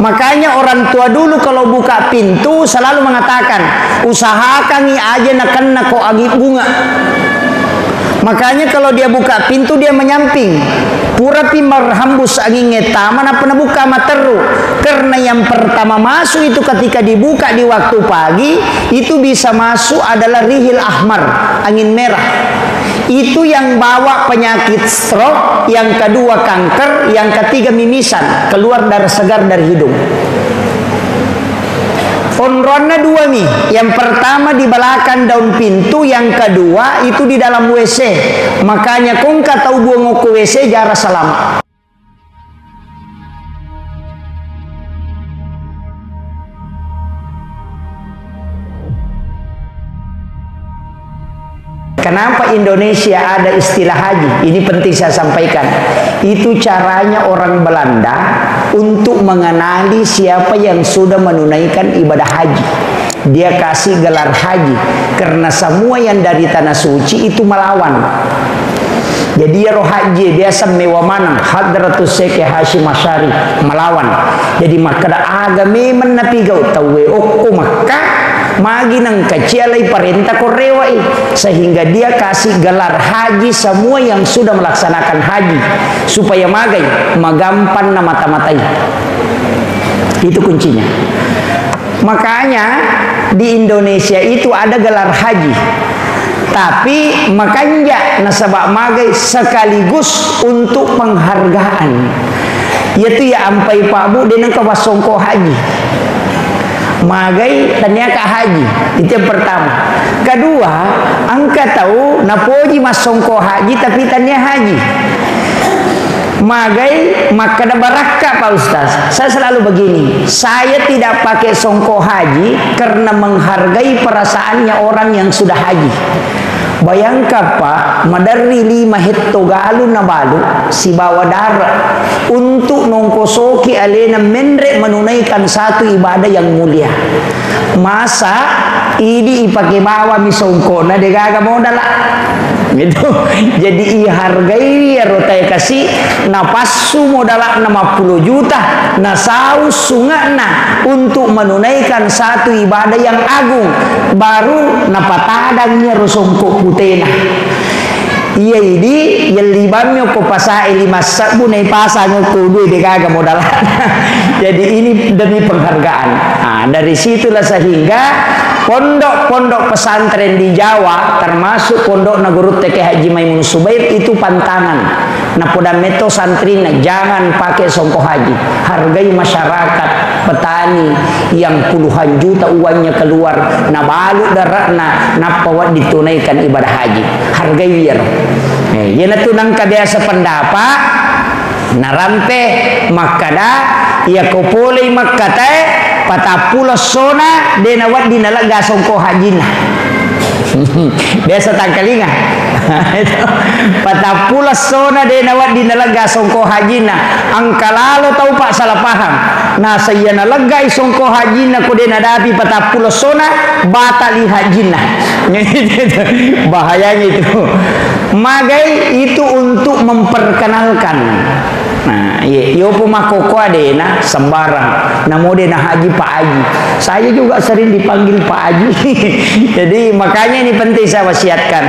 Makanya orang tua dulu kalau buka pintu selalu mengatakan, usahakan aja nakan nako agi bunga. Makanya kalau dia buka pintu dia menyamping. Pura pi marhambus angin ngeta mana pernah buka materu. Karena yang pertama masuk itu ketika dibuka di waktu pagi itu bisa masuk adalah rihil ahmar, angin merah. Itu yang bawa penyakit stroke, yang kedua kanker, yang ketiga mimisan, keluar darah segar dari hidung. Onronna dua nih, yang pertama di belakang daun pintu, yang kedua itu di dalam WC. Makanya kong tahu buang ke WC jarak selama. Kenapa Indonesia ada istilah haji? Ini penting saya sampaikan. Itu caranya orang Belanda untuk mengenali siapa yang sudah menunaikan ibadah haji. Dia kasih gelar haji karena semua yang dari tanah suci itu melawan. Jadi ya roh haji biasa mewah manang Hadratus Syekh Hashim Asy'ari melawan. Jadi maka agame menapigau tahu maka magi nang kecialai perintah korewai sehingga dia kasih gelar haji semua yang sudah melaksanakan haji supaya magampan na mata-matai. Itu kuncinya. Makanya di Indonesia itu ada gelar haji. Tapi makanya nasabak magai sekaligus untuk penghargaan. Yaitu ya ampai Pak Bu dengan kawasongko haji. Magai tanya ke haji. Itu yang pertama. Kedua, angka tahu napoji masongko haji tapi tanya haji. Magai maka ada barakah Pak Ustaz. Saya selalu begini, saya tidak pakai songko haji karena menghargai perasaannya orang yang sudah haji. Bayangkan Pak, madari 5 hektogalu na balu si bawa darah untuk nongkosoki alena mendrek menunaikan satu ibadah yang mulia. Masa ini ipakai bawa misongko na degaga modal gitu. Jadi hargai ya rotai kasih napasu modal 60 juta na saus sungana untuk menunaikan satu ibadah yang agung baru napatadangnya rosongko putena. Iya ini yang libamnya ko pasai 5 sabu nai pasangnya ko duit degaga modal. Jadi ini demi penghargaan. Nah, dari situlah sehingga pondok-pondok pesantren di Jawa termasuk pondok Nagurut TK Haji Maimun Subair itu pantangan. Nah poda meto santrina jangan pakai songko haji. Hargai masyarakat petani yang puluhan juta uangnya keluar na balu darahna na pawat ditunaikan ibadah haji. Hargai biar. Yana tunang kadea sependapat narampe makada ya kopole makate patapula sona denawat dinalaga songko hajina. Biasa tangkalinga. Patapula sona denawat dinalaga songko hajina. Angkalalo tahu Pak salah paham. Nah saya nalaga songko hajina ko denadapi patapula sona batali hajina. Bahayanya itu. Magai itu untuk memperkenalkan. Nah, yo pemakoko adena sembarang. Namo dena haji Pak Haji. Saya juga sering dipanggil Pak Haji. Jadi makanya ini penting saya wasiatkan.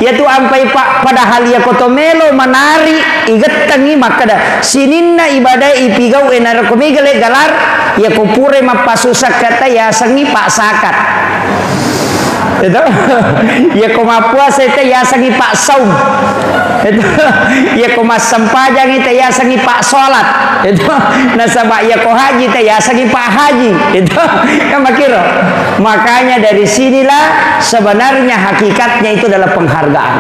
Yaitu ampai Pak padahal ya kotomelo menari iget tangi maka dah sininna ibadah ipigau enar komigale galar ya kopure mapasusak kata ya sangi Pak sakat. Itu ya koma puasa itu ya sangi Pak saum. Itu ya koma sempajang itu ya sangi Pak salat. Itu nasabak ya ko haji itu ya sangi Pak haji. Itu kan makiro. Makanya dari sinilah sebenarnya hakikatnya itu adalah penghargaan.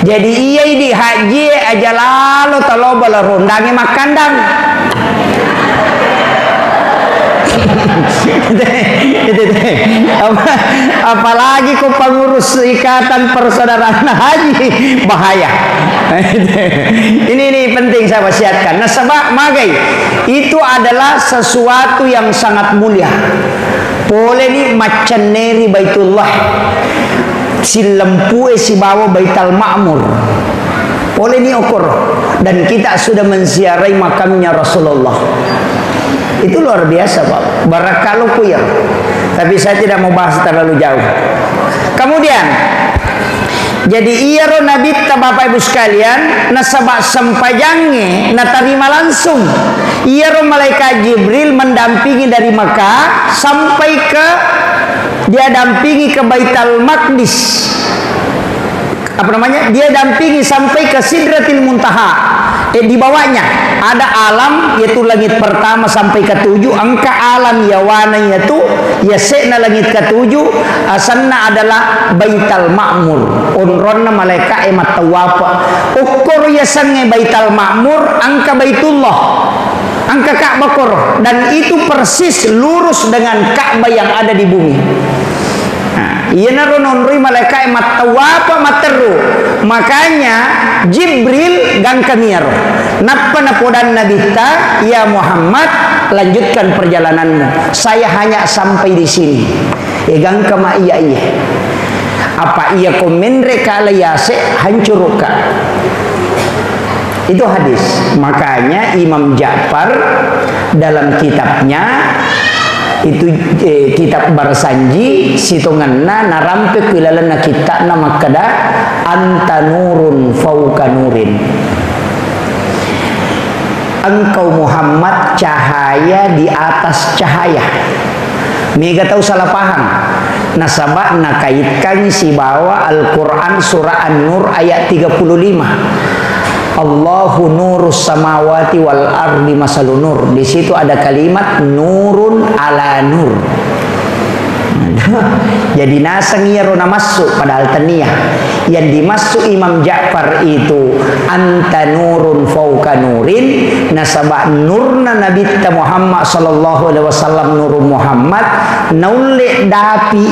Jadi iya di haji aja lalu talo bala rondangi makandang. Apalagi kok pengurus ikatan persaudaraan haji bahaya. Ini penting saya wasiatkan. Nah sebab magai itu adalah sesuatu yang sangat mulia. Boleh nih macaneri Baitullah si lempu si bawa Baitul Ma'mur. Boleh nih ukur dan kita sudah menziarahi makamnya Rasulullah. Itu luar biasa Pak. Barakalu puyar. Tapi saya tidak mau bahas terlalu jauh. Kemudian, jadi iya ro Nabi Bapak Ibu sekalian, nasabak sampajangnya, na terima langsung. Iya ro malaikat Jibril mendampingi dari Makkah sampai ke dia dampingi ke Baitul Maqdis. Apa namanya? Dia dampingi sampai ke Sidratil Muntaha. Di bawahnya ada alam, yaitu langit pertama sampai ke-7. Angka alam yawana yaitu yasena langit ke-7. Asanna adalah Baitul Ma'mur. Unronna malaikat emat tawafa. Ukur yasannya Baitul Ma'mur angka Baitullah. Angka Ka'bah, dan itu persis lurus dengan Ka'bah yang ada di bumi. Iya narononrui malaikat emat tawafa materu. Makanya Jibril gangkamiaro. Napa napodan nabita, ya Muhammad, lanjutkan perjalananmu. Saya hanya sampai di sini. Gangkama iya. Apa iya komendre kala yase hancuruka. Itu hadis. Makanya Imam Ja'far dalam kitabnya itu kitab Barsanji situnganna narampe kuilalana kita nama kada anta nurun fauka nurin. Engkau Muhammad cahaya di atas cahaya. Mega tahu salah paham. Nasabah nakaitkan si bawa Al-Quran surah An-Nur ayat 35. Allahu nurus samawati wal ardi masalun nur. Di situ ada kalimat nurun ala nur. Jadi nasang iya rona masuk padahal taniyah. Yang dimasuk Imam Ja'far itu anta nurun fauka nurin. Nasabah nurna Nabi Muhammad sallallahu alaihi wasallam nuru Muhammad naule dapi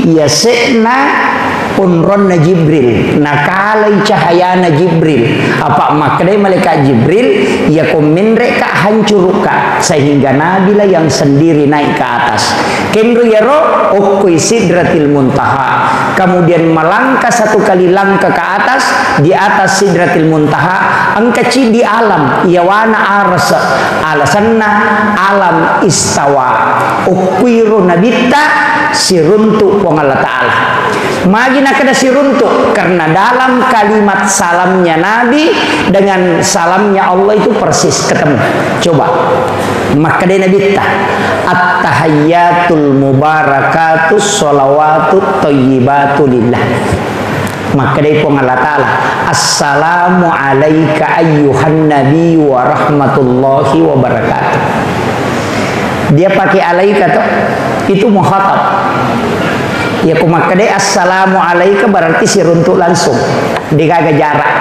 yasena unronna Jibril, nakalai cahayana Jibril. Apa maknanya malaikat Jibril ya komendre ka hancur ka sehingga Nabi lah yang sendiri naik ke atas. Kengru yaro ukui Sidratil Muntaha. Kemudian melangkah satu kali langkah ke atas, di atas Sidratil Muntaha angkaci di alam yawana arsa alasanna alam istawa ukwiru nabita siruntu wong Allah Ta'ala. Magi nakada siruntu karena dalam kalimat salamnya Nabi dengan salamnya Allah itu persis ketemu. Coba maka dia Nabi ta at-tahayyatul mubarakatus sholawatut thayyibatu lillah. Maka dia pun Allah Ta'ala assalamu alaika ayyuhan nabi wa rahmatullahi wa barakatuh. Dia pakai alaika tuh, itu muhatab. Ya kumakade assalamu alaika berarti siruntuk langsung, dikagak jarak.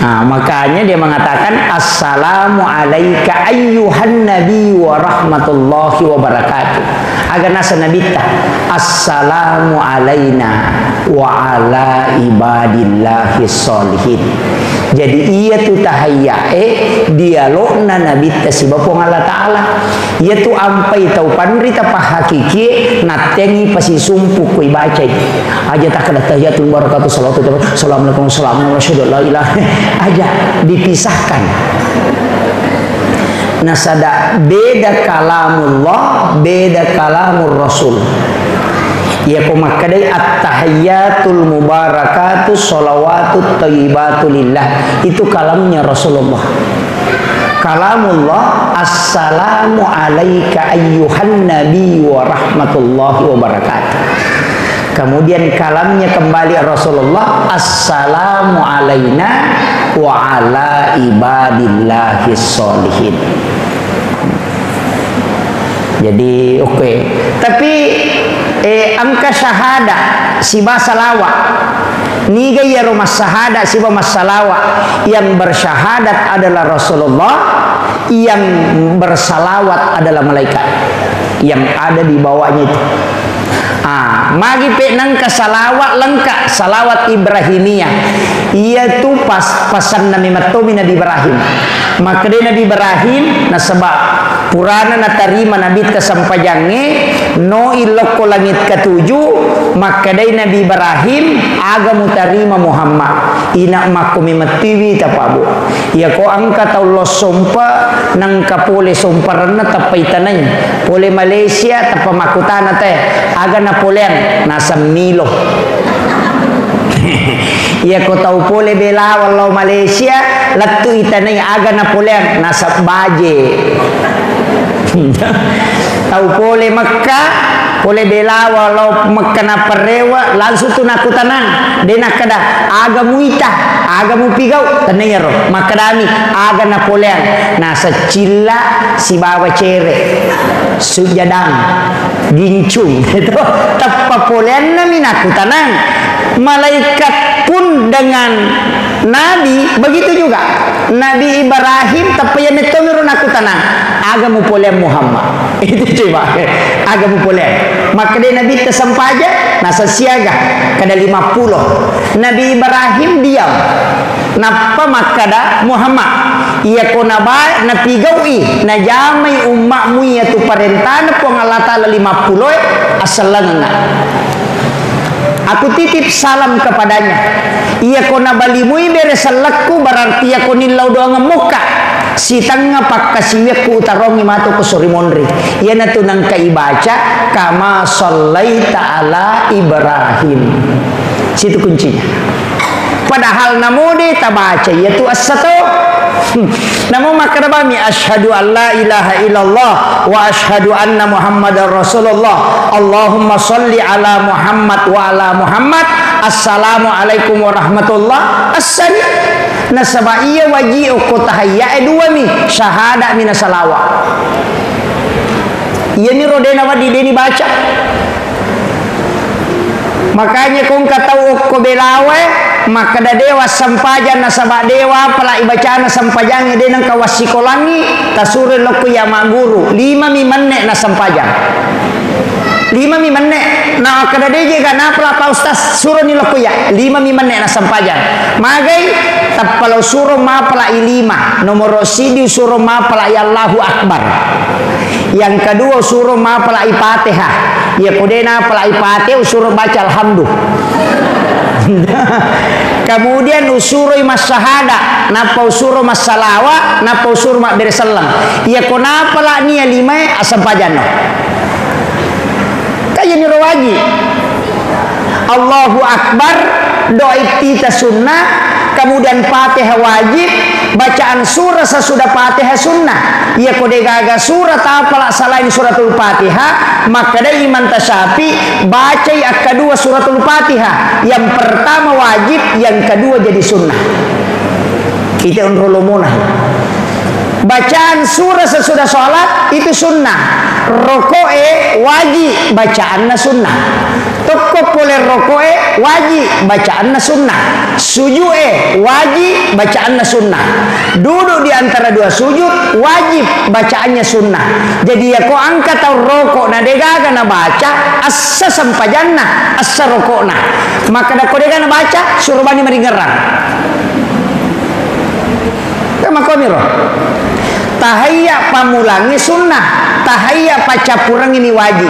Nah, makanya dia mengatakan assalamu alaika ayyuhan nabi wa rahmatullahi wa barakatuh. Agar nasa nabita assalamu alaina wa ala ibadillahi sholihin. Jadi iya tu tahayya dialogna Nabi si bapong Allah Ta'ala. Ia tu ampai tau panrita pahakiki natengi pasi sumpu kui baca aja tak ada tahiyatul barakatuh salatu assalamualaikum warahmatullahi wabarakatuh aja dipisahkan. Nasada beda kalamullah beda kalamur rasul. Ya kumakadai at-tahiyyatul mubarakatuh sholawatut thayyibatu lillah. Itu kalamnya Rasulullah. Kalamullah assalamu alaika ayyuhan nabi wa rahmatullahi wa barakatuh. Kemudian kalamnya kembali Rasulullah assalamu alaina wa ala ibadillahi sholihin. Jadi oke. Tapi angka syahada siba salawa niga ya rumah syahada siba masalawa yang bersyahadat adalah Rasulullah, yang bersalawat adalah malaikat yang ada di bawahnya itu. Magi penang ke salawat lengkap salawat Ibrahimiyah ia tu pasan Nabi Nabi Ibrahim. Maka dia Nabi Ibrahim nasabah purana na tarima nabi kasampajange no iloko langit ketujuh maka day Nabi Ibrahim agamu tarima Muhammad ina makumi matiwi tapabu ya ko angka Allah sompa nang kapole somparana tapaitanay pole Malaysia tapamakutana teh aga Napoleon nasa Milo ya ko tahu pole bela walau Malaysia latu itanay aga Napoleon nasa Baje tahu pole Makkah pole bela walau Makkah na parewa langsung tu nakutanang de nakada aga muita aga mupigau tanero makadami aga Napoleon nasa Cilla si bawa cere sujadang gincung itu tappa polean na minakutanang malaikat pun dengan Nabi begitu juga Nabi Ibrahim tapayan itu mirun aku tanang agamu polean Muhammad itu coba agamu polean maka dia Nabi tersempaja nasa siaga kada 50 Nabi Ibrahim diam napa makada Muhammad ia kona ba na pigawi na jamai ummakmu ya tu parentana po Allah taala 50 asalanga aku titip salam kepadanya ia kona balimui beresalakku berarti ia konilau doang muka si tanga pakkasiwekku utarongi matu ko surimonri ia natunang kaibaca kama sallaita ala Ibrahim situ kuncinya padahal namudi tabaca yaitu as-satu namun makarabami asyhadu an la ilaha illallah wa asyhadu anna Muhammadar Rasulullah Allahumma sholli ala Muhammad wa ala Muhammad assalamu alaikum warahmatullah assani nasaba iya waji uko tahayya dua mi syahada mina salawa iya ni rodena wadi deni baca makanya kung katau uko belawe maka da dewa sampajan nasaba dewa pala ibacana sampajangi denang kawasikolangi tasure lokku ya maguru 5 mimanne na sampajan 5 mimanne na kada deje kana pala pa ustaz suruh ni lokku ya 5 mimanne na sampajan magai tapalo suruh ma pala 5 nomor sidi suruh ma pala ya Allahu Akbar yang kedua suruh ma pala Fatihah ya kudena pala Fatihah suruh baca alhamdulillah kemudian usuroi mas syahada napa usuro mas salawa napa usuro mak beresalam ya konapa lah nia 5 asam pajano kaya ni rawaji Allahu Akbar doa iftitah sunnah kemudian Fatihah wajib bacaan surah sesudah Fatihah sunnah ya kode gaga surah apalah selain suratul Fatihah maka dari iman tasyafi baca yang kedua suratul Fatihah yang pertama wajib yang kedua jadi sunnah kita unrulumunah bacaan surah sesudah sholat itu sunnah rokoe wajib bacaannya sunnah toko boleh rokoe wajib bacaannya sunnah sujue wajib bacaannya sunnah duduk di antara dua sujud wajib bacaannya sunnah jadi ya kau angkat tau rokok na dega na baca assa sampajanna assa rokokna maka da kau dega na baca suruh bani meringerang maka miro tahayya pamulangi sunnah tahayya pacapurang ini wajib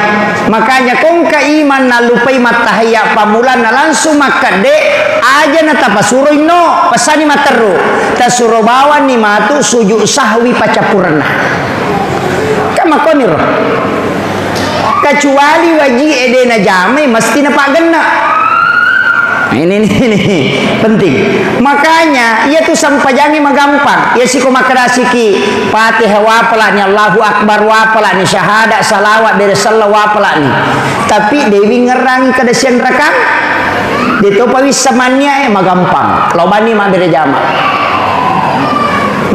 makanya kong iman na lupai mat tahayya pamulan na langsung maka de aja na tapasuroy no pasani materu tasuro bawa ni matu sujud sahwi pacapurang kama koniro kecuali wajib edena jamai mesti na pagena ini penting makanya ia tuh sampajangi magampang ya siko makarasiki Fatihah wapala ni Allahu Akbar wapala ni syahada salawat dari salawat wapala ni tapi dewi ngerangi kada sian rakang dito pawis samanya magampang lobani ma bere jama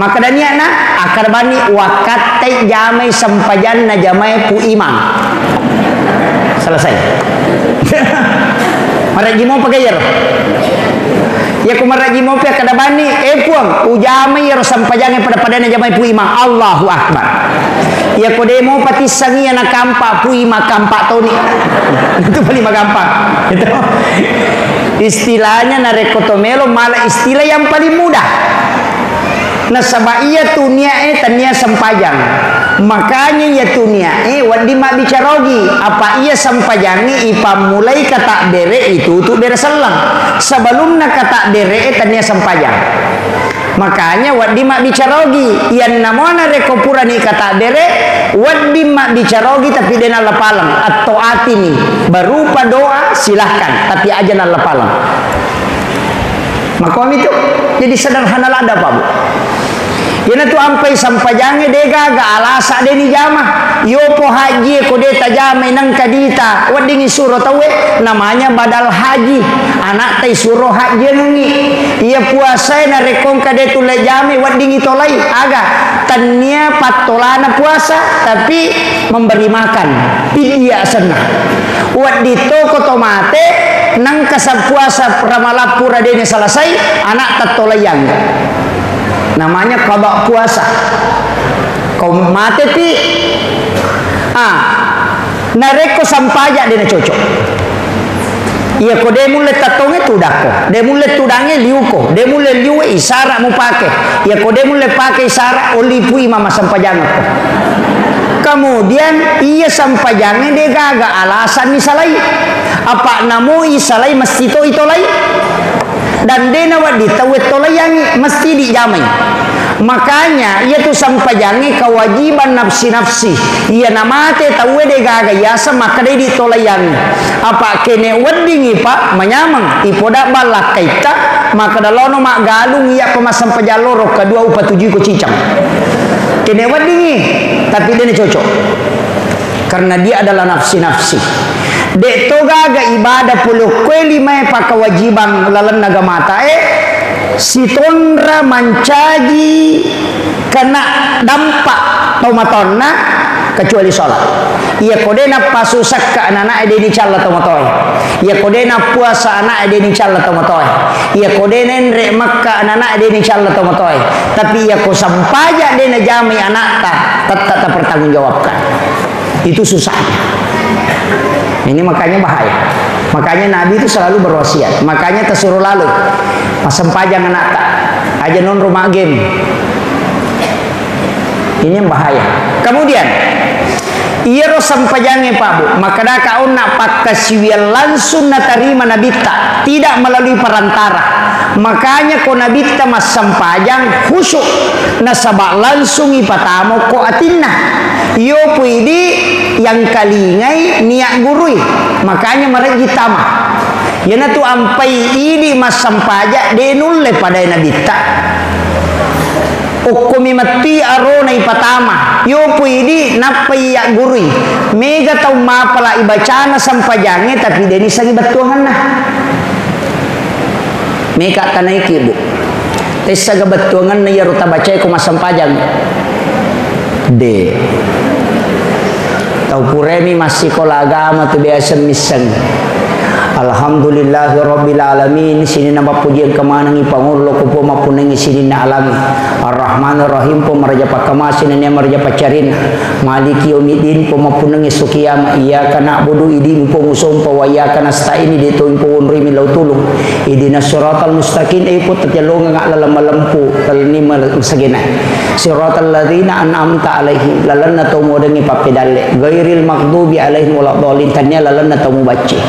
maka dania na akar bani wakat tay jamai sampajan na jamai pu imam selesai maraji mo pagayar ya kumaraji mo pa kada bani puang ujamai ya sampajange pada padana jamai pu imam Allahu Akbar ya kode mo pati sangia na kampa pu imam kampa toni itu paling magampang itu istilahnya na rekotomelo malah istilah yang paling mudah nasabaiya tunia tania sampajang Makanya ya tunia wadi mak bicarogi apa ia sampajangi ipa mulai kata dere itu tuh dere selang sebelumnya kata dere tanya sampajang. Makanya wadi mak bicarogi yang namanya rekopura ni kata dere wadi mak bicarogi tapi dena lapalang atau ati ni berupa doa silahkan tapi aja na lapalang. Makom itu jadi sederhana lah ada apa bu? Yana tu ampai sampajange dega ga alasa deni jama yopo haji ko deta jama nang kadita wadingi suro tawe namanya badal haji anak tai suro haji ngi ia puasa na rekong kade tu le jame wadingi tolai aga tania patolana puasa tapi memberi makan pidia senang wadito ko tomate nang kasab puasa ramalapura deni selesai anak tatolayang namanya qada puasa kau mati ti nareko sampaja dena cocok iya ko de mule tatonge tudako de mule tudange liuko de mule liue isara mu pake iya ko de mule pake isara olipui mama sampajang ko kemudian iya sampajange de gaga alasan misalai apa namu isalai mesti to itolai dan dena wadi tawet tolayangi mesti dijamai. Makanya ia tu sampajangi kewajiban nafsi-nafsi ia namate tawe de gaga yasa maka de ditolayangi apa kene wadingi pak menyamang ipoda balak kaita maka dalono mak galung ia pemasam pejaloro kedua upa tujuh ko cicang kene wadingi tapi dene cocok karena dia adalah nafsi-nafsi. Dek toga ga ibadah puluh kweli mai pa kewajiban lalan naga mata si tonra mancaji kena dampak tomatonna kecuali sholat. Ia kodena pasusak ke anak-anak ede dicalla tomatoy. Ia kodena puasa anak ede dicalla tomatoy. Ia kodena nre makka anak-anak ede dicalla tomatoy. Tapi ia ko sampaja dena jami anak tak pertanggungjawabkan. Itu susahnya. Ini makanya bahaya. Makanya Nabi itu selalu berwasiat. Makanya tersuruh lalu pasang pajang anak tak aja non rumah game. Ini yang bahaya. Kemudian ia rosam pajangnya Pak Bu. Maka dah kau nak pakai siwial langsung nak terima Nabi tak tidak melalui perantara. Makanya ko Nabi tak masam pajang khusyuk nasabak langsung ipatamo ko atinna. Yo puidi yang kalingai niat gurui makanya mereka ditama yana tu ampai ini mas sampaja denulle pada nabi tak ukumi mati arona ipatama yo puidi napai ya gurui mega tau mapala ibacana sampajange tapi deni sagi batuangan nah mega tanai kibu tes saga batuangan na ya ruta baca ko mas sampajang de tau puremi masih kola agama tu biasa misang. Alhamdulillahirabbil alamin sini nama pujian kemana ngi pangurlo kupo mapunengi sini na alami Ar-Rahmanir Rahim po maraja pakamasin ne maraja pacarin maliki yaumiddin po mapunengi sukiyama iyyaka na'budu idin po musum po wa iyyaka nasta'in di to po unri min lautulung idinas siratal mustaqim ay po tajalong nga lalampu kalni masagina siratal ladzina an'amta alaihim lalan na to mo dengi papedalle ghairil maghdubi alaihim waladdallin tanya lalan na to mo bace.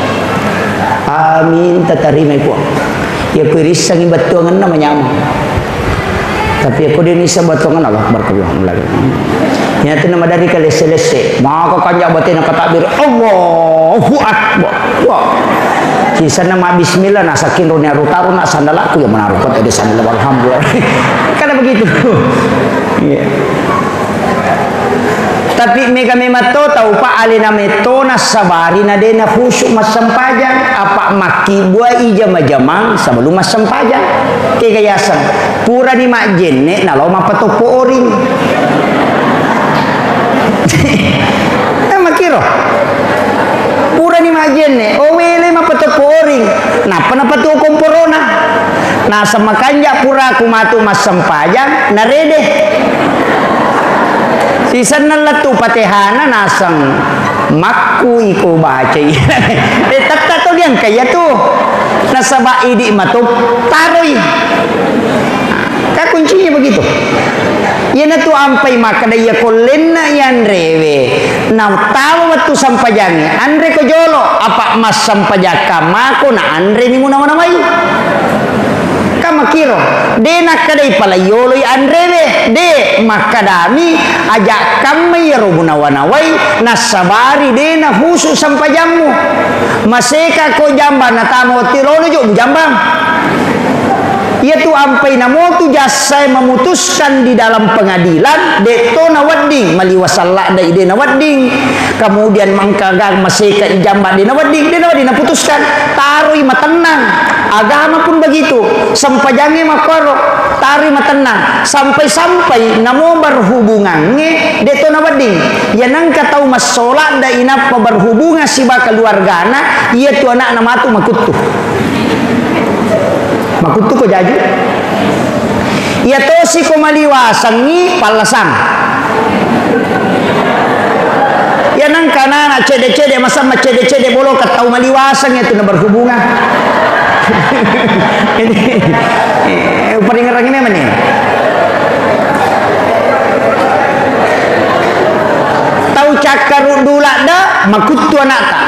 Amin tatarima po. Ya kuris sangi batungan namanya. Tapi aku dia nisa batungan Allah berkeluang lagi. Nyata nama dari kali selesai. Maka kanya batin takbir Allahu Akbar. Wah. Kisah nama bismillah nasakin runia rutaru nak sandalaku yang menaruh kata di sandal alhamdulillah. Karena begitu. Iya. Tapi mega memato tau pa alina metona sabari na dena khusyuk masampajang apa maki buah ija majamang sebelum masampajang kegayasan pura di mak jenne na lo mapatopo oring makiro pura di mak jenne o wele mapatopo oring napa napatu komporona na samakanja pura kumatu masampajang na rede sisan nalatu patehana nasang makku iko baca tata to yang kaya tu nasaba idi matu taroy ka kuncinya begitu Yana tu ampai maka daya kolena yan rewe. Nah tahu waktu sampajangi. Andre ko jolo apa mas sampajaka mako na andre ni muna manamay. Kama kiro de nakadai pala yolo andre we de makadami ajak kami yarubuna wanawai nasabari de na husu sampajamu. Maseka ko jamba na tamo tirolo jo jambang. Yaitu ampai namo tu jasa memutuskan di dalam pengadilan deto nawadding maliwasalla da ide nawadding kemudian mangkagang maseka ijamba de nawadding putuskan tarui matenang agama pun begitu sampajange makoro tari matenang sampai namo berhubungan nge deto nawadding yanang katau masola da ina berhubungan siba keluargana yaitu anak namatu makutu makutu ko jadi ya tosi ko maliwasang ni palasang ya nang kanana cede-cede masa cede-cede bolo katau maliwasang itu na berhubungan ini peringat ini mana nih tahu cakar dulak da makutu anak tak.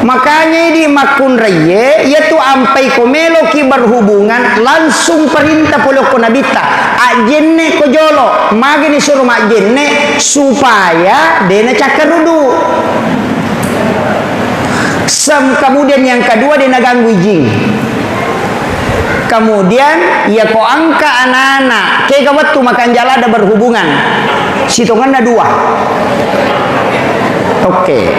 Makanya di makun reye yaitu ampai komelo ki berhubungan langsung perintah polo ko nabita ajenne ko jolo magini suruh majenne supaya dena cakar rudu. Kemudian yang kedua dena ganggu jing. Kemudian ya ko angka anak-anak kayak waktu makan jala ada berhubungan sitongan ada dua. Oke.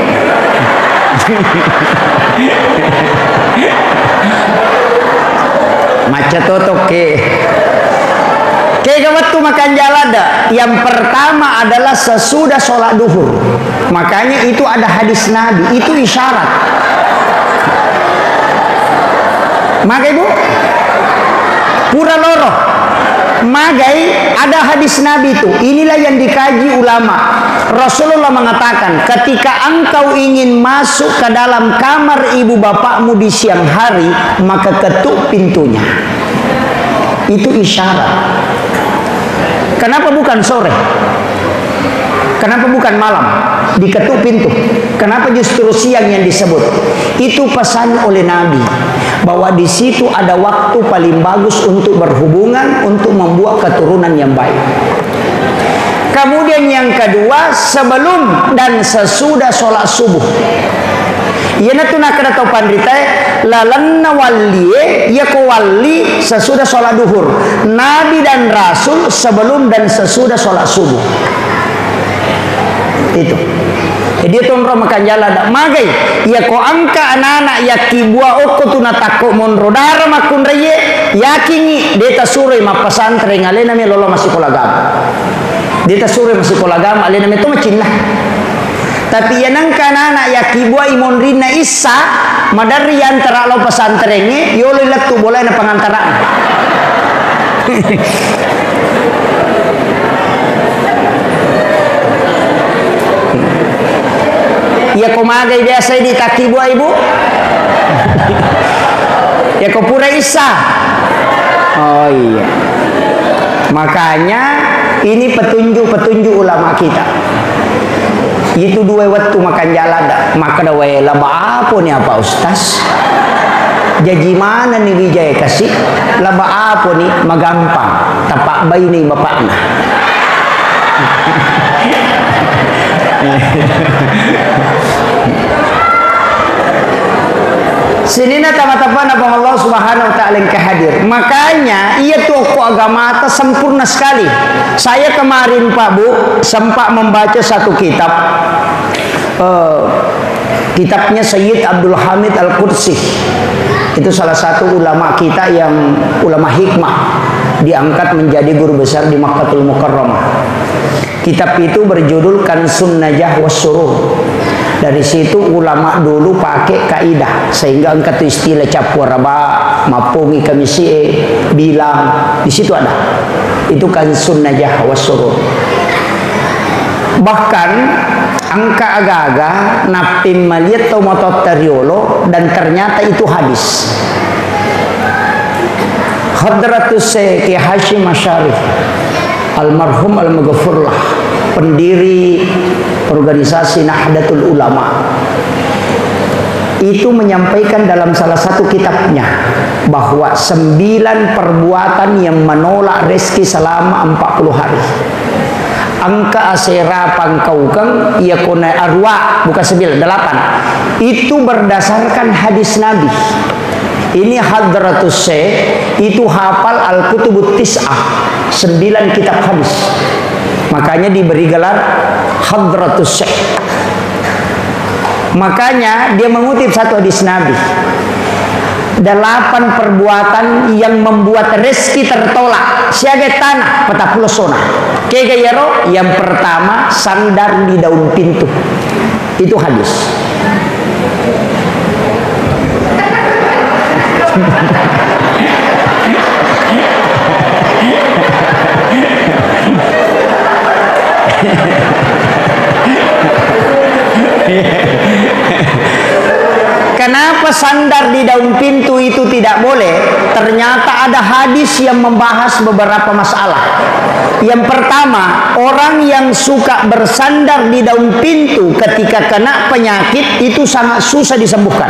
Maca totok ke waktu makan jalada yang pertama adalah sesudah sholat duhur. Makanya itu ada hadis Nabi, itu isyarat. Maka ibu pura loro magai ada hadis Nabi itu. Inilah yang dikaji ulama. Rasulullah mengatakan ketika engkau ingin masuk ke dalam kamar ibu bapakmu di siang hari maka ketuk pintunya. Itu isyarat. Kenapa bukan sore? Kenapa bukan malam? Diketuk pintu. Kenapa justru siang yang disebut? Itu pesan oleh Nabi bahwa di situ ada waktu paling bagus untuk berhubungan, untuk membuat keturunan yang baik. Kemudian yang kedua sebelum dan sesudah sholat subuh. Yana tu nak kena tahu pandrita lalanna wali ya ko wali sesudah sholat duhur. Nabi dan Rasul sebelum dan sesudah sholat subuh. Itu. Jadi tonro makan jalan dak magai ya ko angka anak-anak ya kibua oko tu natako monro dara makun reye yakini deta sure ma pesantren alena me lolo masih kolagam. Deta sure masih kolagam alena me to macin lah. Tapi ya nang anak-anak ya kibua imon rina isa madari antara lo pesantrennya yolo latu boleh na pangantaraan. Ya ko magai biasa di kaki buah ibu. Ya ko pura isa. Oh iya. Makanya ini petunjuk ulama kita. Itu dua waktu makan jalan maka da wae laba apa nih apa ustaz? Jadi mana nih Wijaya kasih? Laba apa nih? Magampang. Tapak bayi nih bapaknya. Sini na tama-tama na bang Allah Subhanahu wa taala yang kehadir. Makanya ia toko agama ta sempurna sekali. Saya kemarin Pak Bu sempat membaca satu kitab. Kitabnya Sayyid Abdul Hamid Al-Qudsi. Itu salah satu ulama kita yang ulama hikmah, diangkat menjadi guru besar di Makkatul Mukarramah. Kitab itu berjudul Kansun Najah Wassuruh. Dari situ ulama dulu pakai kaidah sehingga angkat istilah capur raba mapungi kamisi bilang di situ ada. Itu Kansun Najah Wassuruh. Bahkan angka aga-aga napim maliat atau motot teriolo dan ternyata itu hadis. Hadratus Syekh Hashim Asy'ari almarhum al-maghfurlah, pendiri organisasi Nahdlatul Ulama, itu menyampaikan dalam salah satu kitabnya bahwa 9 perbuatan yang menolak rezeki selama 40 hari. Angka asera pangkaukang ia kona arwa bukan 9, 8. Itu berdasarkan hadis Nabi. Ini Hadratus Syekh itu hafal Al-Kutubut Tis'ah, 9 kitab hadis. Makanya diberi gelar Hadratus Syekh. Makanya dia mengutip satu hadis Nabi. 8 perbuatan yang membuat rezeki tertolak. Siaga tanah peta pulosona. Kegayaro yang pertama sandar di daun pintu. Itu hadis. Kenapa sandar di daun pintu itu tidak boleh? Ternyata ada hadis yang membahas beberapa masalah. Yang pertama, orang yang suka bersandar di daun pintu ketika kena penyakit itu sangat susah disembuhkan.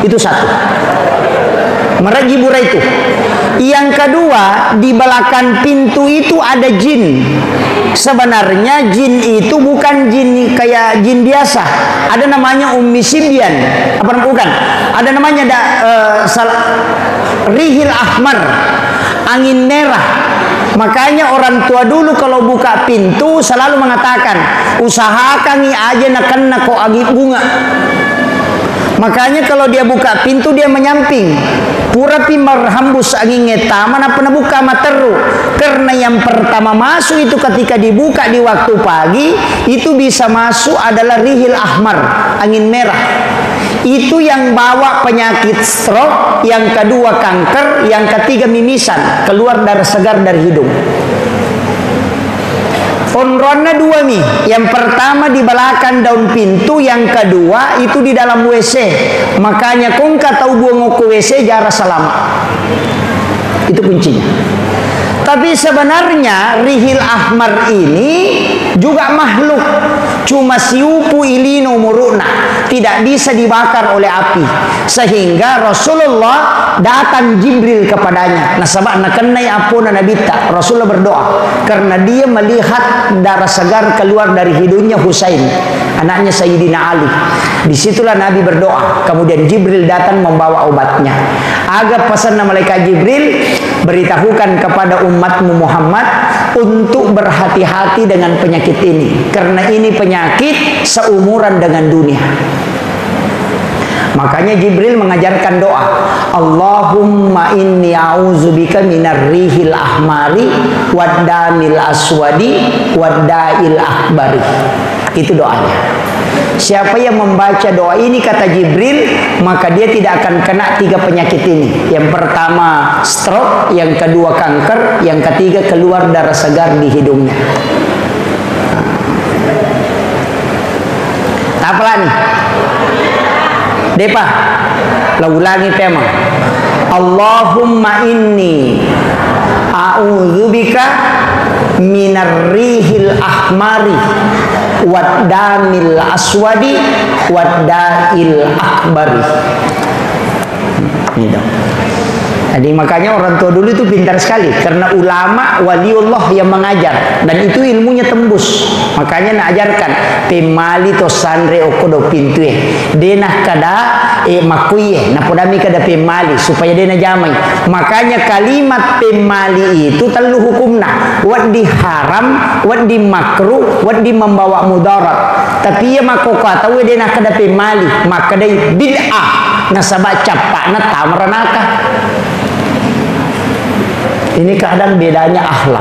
Itu satu. Merajibura itu. Yang kedua, di belakang pintu itu ada jin. Sebenarnya jin itu bukan jin kayak jin biasa. Ada namanya Ummi Sibyan. Apa bukan? Ada namanya Rihil Ahmar, angin merah. Makanya orang tua dulu kalau buka pintu selalu mengatakan, usahakan nih aja nak kena kok agi bunga. Makanya kalau dia buka pintu dia menyamping. Pura pi marhambus angin ngeta mana pernah buka materu. Karena yang pertama masuk itu ketika dibuka di waktu pagi itu bisa masuk adalah Rihil Ahmar, angin merah. Itu yang bawa penyakit stroke, yang kedua kanker, yang ketiga mimisan, keluar darah segar dari hidung. Onrona 2 nih. Yang pertama di belakang daun pintu, yang kedua itu di dalam WC. Makanya kong tahu buang ke WC jarak selama. Itu kuncinya. Tapi sebenarnya Rihil Ahmar ini juga makhluk. Cuma siupu ilino muruna, tidak bisa dibakar oleh api. Sehingga Rasulullah datang Jibril kepadanya. Nasabak nakenai apuna nabita. Rasulullah berdoa karena dia melihat darah segar keluar dari hidungnya Husain, anaknya Sayyidina Ali. Disitulah Nabi berdoa. Kemudian Jibril datang membawa obatnya. Agar pesan malaikat Jibril, beritahukan kepada umatmu Muhammad untuk berhati-hati dengan penyakit ini, karena ini penyakit seumuran dengan dunia. Makanya Jibril mengajarkan doa, Allahumma inni a'udzubika minar rihil ahmari waddamil aswadi waddail akbari. Itu doanya. Siapa yang membaca doa ini kata Jibril, maka dia tidak akan kena 3 penyakit ini. Yang pertama stroke, yang kedua kanker, yang ketiga keluar darah segar di hidungnya. Apa nih? Depa, lah ulangi tema. Allahumma inni a'udzubika minar rihil ahmari waddamil aswadi waddail akbari. Ini dong. Jadi makanya orang tua dulu itu pintar sekali, karena ulama waliullah yang mengajar dan itu ilmunya tembus. Makanya nak ajarkan pemali to sandre okodo pintue denah kada makuye na podami kada pemali supaya dena jamai. Makanya kalimat pemali itu telu hukumna, wadi haram, wadi makruh, wadi membawa mudarat. Tapi ya mako kata we dena kada pemali maka dai bid'ah nasaba capakna tamranaka. Ini kadang bedanya akhlak.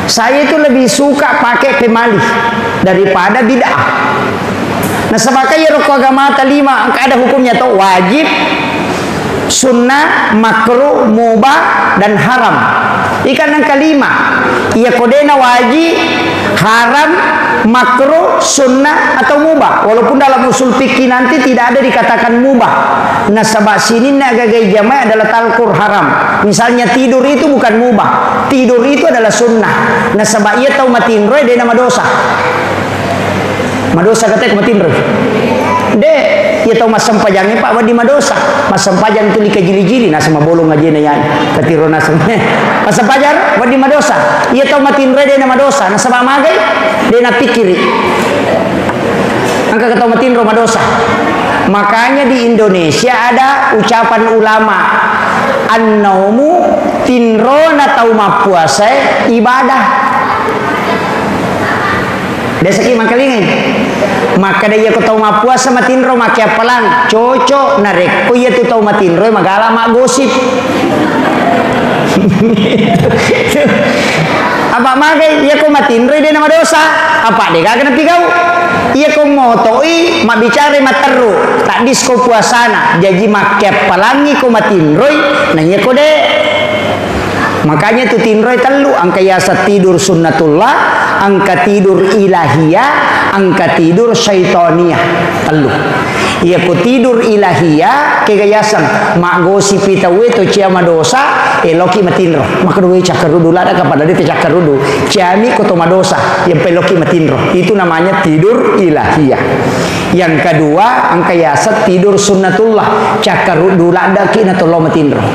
Saya itu lebih suka pakai pemali daripada bid'ah. Nah sebagai rukun agama 5 ada hukumnya tuh wajib, sunnah, makruh, mubah dan haram. Ikan yang kelima, ia kodena wajib, haram, makruh, sunnah atau mubah. Walaupun dalam usul fikih nanti tidak ada dikatakan mubah. Nah sebab sini nak gagai jamaah adalah talkur haram. Misalnya tidur itu bukan mubah, tidur itu adalah sunnah. Nah sebab ia tahu matinroy dia nama dosa. Madosa katanya matinroy. Dek, ia tahu masam pajangnya Pak wadi madosa. Masam pajang tu lika jili-jili nah sama bolong aja na yan. Katiro na sama. Masam pajar wadi madosa. Ia tahu matinroy dia nama dosa. Nah sebab magai dia nak pikiri. Angka kata matinroy madosa. Makanya di Indonesia ada ucapan ulama, an-naumu tinrona tau mapuasa ibadah. Desa ki mangkalingin. Maka dia ko tau mapuasa matinro makia palang cocok narek. Oh iya tu tau matinro magala mak gosip. Apa magai ia ko matinro dia nama dosa. Apa dia kagak napi kau? Ia ko motoi mak bicara materu tak disko puasana jadi makia palangi ko matinroy nah ia ko de. Makanya tu tinroy telu angka yasa tidur sunnatullah, angka tidur ilahiyah, angka tidur syaitaniyah telu. Ia ku tidur ilahiyah kegayasan mak gosi pita we to ciama dosa eloki matinro. Maka we cakarudu lada kepada dia cakarudu. Ciami ko to madosa yang peloki matinro. Itu namanya tidur ilahiyah. Yang kedua angka yasa tidur sunnatullah, cakarudu lada kina to lo matinro.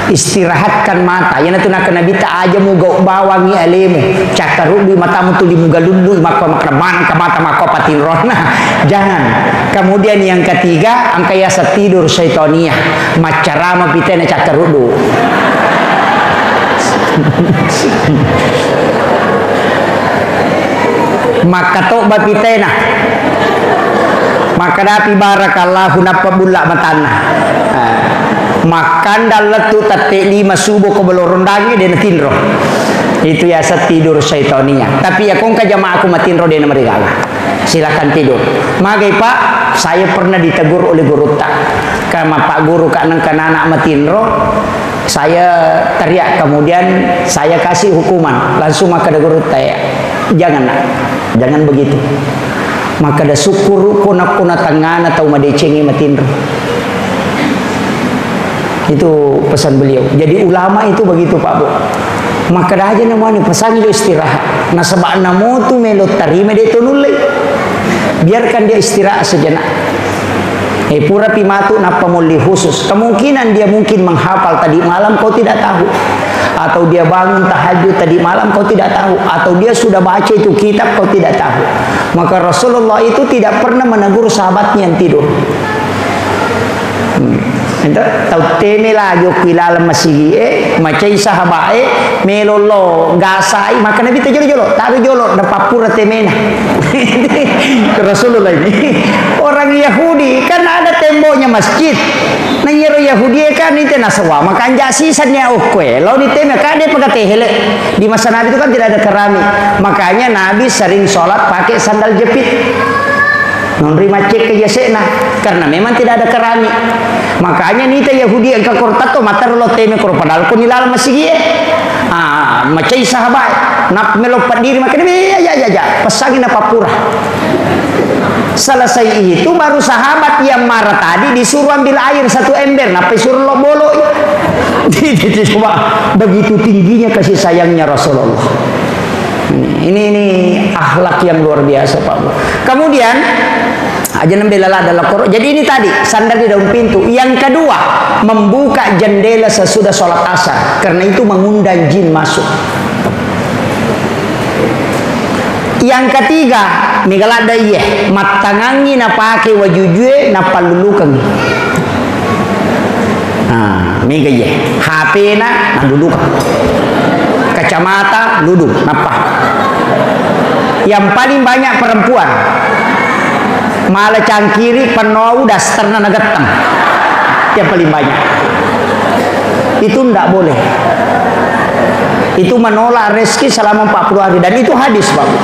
Istirahatkan mata yang itu nak nabi tak aja muga bawangi alemu cakaru di matamu tu di muga lulu maka man ke mata maka patinrona jangan. Kemudian yang ketiga angka yasa tidur syaitaniah macarama pitena cakarudu. Maka toba pitena maka dapi barakallahu napa bulak matana. Makan dalam tu tatik 5 subuh ke belorong dagi dia tinro. Itu ya tidur syaitania. Tapi ya kong jamaah aku matinro dia mereka. Silakan tidur. Magai Pak, saya pernah ditegur oleh guru tak. Karena Pak guru kanang anak matinro, saya teriak kemudian saya kasih hukuman. Langsung maka ada guru tak. Jangan nak, jangan begitu. Maka ada syukur kuna tangan atau madecengi matinro. Itu pesan beliau. Jadi ulama itu begitu Pak Bu. Maka dah aja namanya pesan dia istirahat. Nah sebab namo tu melot tarime dia tu nulai. Biarkan dia istirahat sejenak. Pura pimatu napa muli khusus. Kemungkinan dia mungkin menghafal tadi malam kau tidak tahu. Atau dia bangun tahajud tadi malam kau tidak tahu. Atau dia sudah baca itu kitab kau tidak tahu. Maka Rasulullah itu tidak pernah menegur sahabatnya yang tidur. Ento tau teme la yo kilala masigi macai sahabat melolo gasai maka nabi jolo taru jolo da papura temena. Rasulullah ini orang Yahudi kan ada temboknya masjid. Nah yero Yahudi kan itu nasawa maka anja sisannya okwe lo di teme kan dia pakai tehele. Di masa Nabi itu kan tidak ada keramik. Makanya Nabi sering sholat pakai sandal jepit. Memberi macet ke yasena karena memang tidak ada keramik. Makanya nita Yahudi yang kakortato matar lo teme kor padahal ko nilala masigi macai sahabat nak melopat diri makanya ya pasangin apa pura. Selesai itu baru sahabat yang marah tadi disuruh ambil air 1 ember napa suruh lo bolo. Coba begitu tingginya kasih sayangnya Rasulullah. Ini akhlak yang luar biasa Pak. Kemudian aja nembelala dalam Quran. Jadi ini tadi sandal di daun pintu. Yang kedua membuka jendela sesudah sholat asar karena itu mengundang jin masuk. Yang ketiga migalada iya matangangi na pake wajujue na palulukan. Miga iya HP na lulukan. Kacamata luduk napa. Yang paling banyak perempuan malah cangkiri penou dasterna nagetang yang paling banyak itu tidak boleh. Itu menolak rezeki selama 40 hari dan itu hadis Bapak.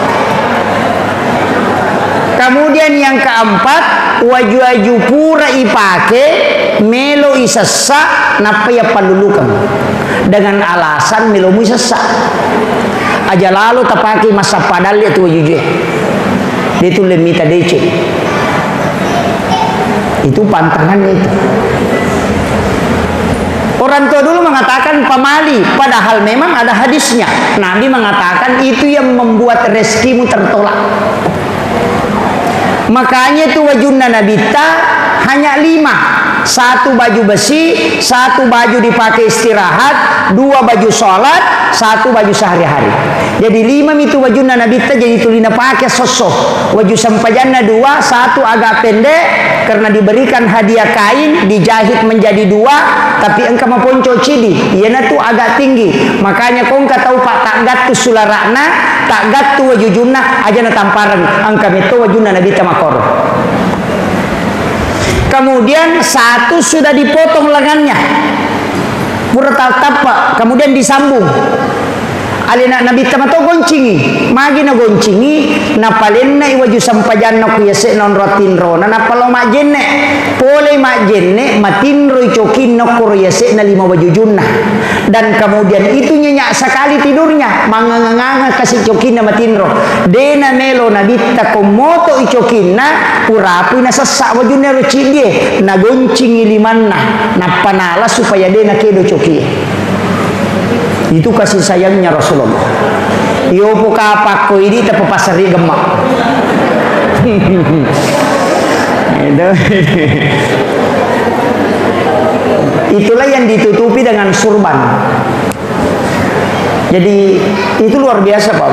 Kemudian yang keempat waju-waju pura ipake melo isasa napa ya palulukan dengan alasan melomui sesak. Aja lalu tapaki masa padal itu jujur. Itu lemita DC. Itu pantangannya itu. Orang tua dulu mengatakan pamali, padahal memang ada hadisnya. Nabi mengatakan itu yang membuat rezekimu tertolak. Makanya itu wajunna nabita hanya 5. 1 baju besi, 1 baju dipakai istirahat, 2 baju sholat, 1 baju sehari-hari. Jadi 5 itu wajunna nabita, jadi tulina pakai sosok. Waju sampajanna 2, 1 agak pendek karena diberikan hadiah kain, dijahit menjadi 2, tapi engkau maponco cidi, iana tu agak tinggi. Makanya kau engkau tahu pak tak gatu sularakna, tak gatu wajujunna aja na tamparan angka meto wajunna nabita makor. Kemudian 1 sudah dipotong lengannya, pura tapa, kemudian disambung. Alina nabi tamato goncingi, magi na goncingi, na palenna iwaju sampajanna kuyase non rotin rona, na palo majenne, pole majenne, matinro icokin no kuryase na 5 wajujunna. Dan kemudian itu nyenyak sekali tidurnya, manganganga kasih cokinna matinro. Dena melo nabi takomoto icokinna, purapu na sesak wajunna rocide, na goncingi limanna, na panala supaya dena kedo cokie. Itu kasih sayangnya Rasulullah. Yo puka pakko ini tapi pasari gemak. Itulah yang ditutupi dengan surban. Jadi itu luar biasa Pak.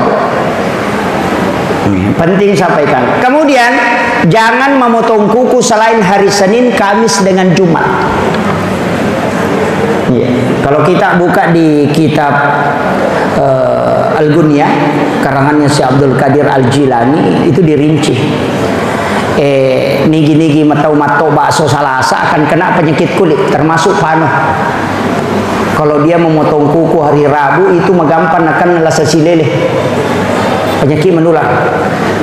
Penting sampaikan. Kemudian jangan memotong kuku selain hari Senin, Kamis dengan Jumat. Kalau kita buka di kitab Al-Gunya karangannya si Abdul Qadir Al-Jilani itu dirinci. Nigi-nigi matau-matau bakso salasa akan kena penyakit kulit termasuk panuh. Kalau dia memotong kuku hari Rabu itu megampang akan lasa silele. Penyakit menular.